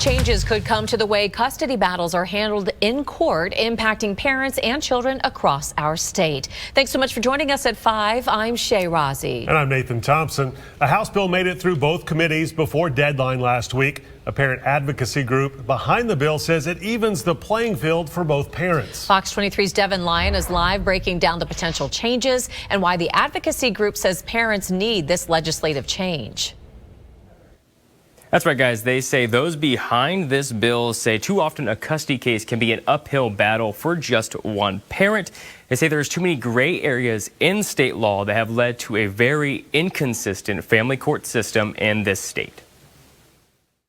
Changes could come to the way custody battles are handled in court, impacting parents and children across our state. Thanks so much for joining us at 5. I'm Shay Rozzi. And I'm Nathan Thompson. A House bill made it through both committees before deadline last week. A parent advocacy group behind the bill says it evens the playing field for both parents. Fox 23's Devin Lyon is live breaking down the potential changes and why the advocacy group says parents need this legislative change. That's right, guys. They say those behind this bill say too often a custody case can be an uphill battle for just one parent. They say there's too many gray areas in state law that have led to a very inconsistent family court system in this state.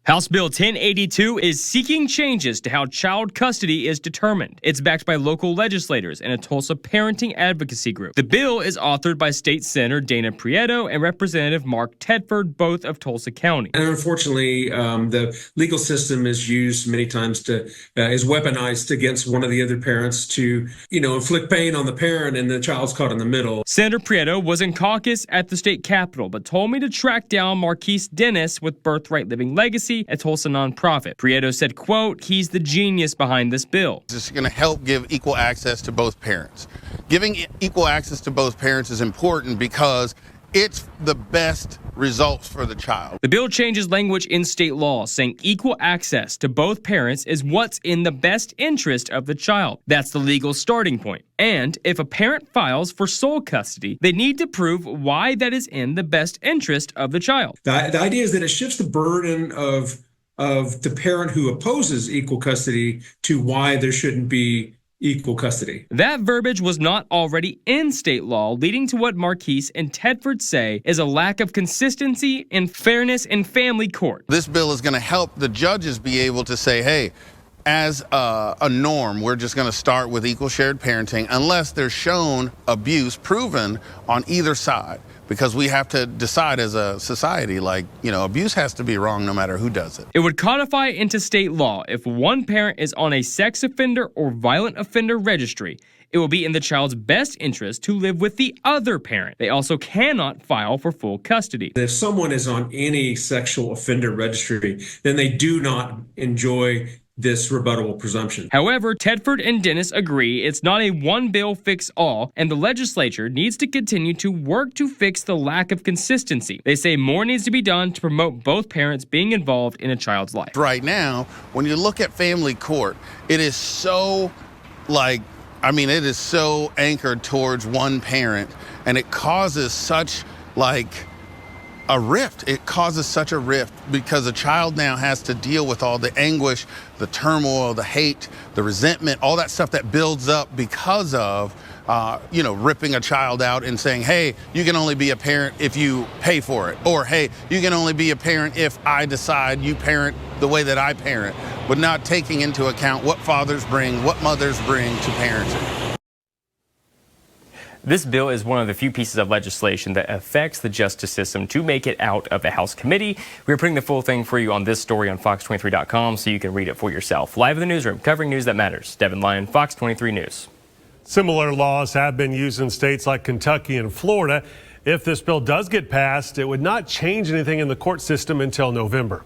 House Bill 1082 is seeking changes to how child custody is determined. It's backed by local legislators and a Tulsa parenting advocacy group. The bill is authored by State Senator Dana Prieto and Representative Mark Tedford, both of Tulsa County. And unfortunately, the legal system is used many times is weaponized against one of the other parents to, inflict pain on the parent, and the child's caught in the middle. Senator Prieto was in caucus at the state capitol, but told me to track down Marquess with Birthright Living Legacy, a Tulsa nonprofit. Prieto said, quote, he's the genius behind this bill. It's going to help give equal access to both parents. Giving equal access to both parents is important because it's the best results for the child. The bill changes language in state law, saying equal access to both parents is what's in the best interest of the child. That's the legal starting point. And if a parent files for sole custody, they need to prove why that is in the best interest of the child. The idea is that it shifts the burden of the parent who opposes equal custody to why there shouldn't be equal custody. That verbiage was not already in state law, leading to what Marquess and Tedford say is a lack of consistency and fairness in family court. This bill is going to help the judges be able to say, hey, as a norm, we're just going to start with equal shared parenting unless there's shown abuse proven on either side. Because we have to decide as a society, abuse has to be wrong no matter who does it. It would codify into state law if one parent is on a sex offender or violent offender registry. It will be in the child's best interest to live with the other parent. They also cannot file for full custody. If someone is on any sexual offender registry, then they do not enjoy this rebuttable presumption. However, Tedford and Dennis agree it's not a one-bill-fix-all, and the legislature needs to continue to work to fix the lack of consistency. They say more needs to be done to promote both parents being involved in a child's life. Right now, when you look at family court, it is so it is so anchored towards one parent, and it causes such a rift. It causes such a rift because a child now has to deal with all the anguish, the turmoil, the hate, the resentment, all that stuff that builds up because of, ripping a child out and saying, hey, you can only be a parent if you pay for it. Or, hey, you can only be a parent if I decide you parent the way that I parent, but not taking into account what fathers bring, what mothers bring to parenting. This bill is one of the few pieces of legislation that affects the justice system to make it out of a House committee. We're putting the full thing for you on this story on fox23.com so you can read it for yourself. Live in the newsroom, covering news that matters. Devin Lyon, Fox 23 News. Similar laws have been used in states like Kentucky and Florida. If this bill does get passed, it would not change anything in the court system until November.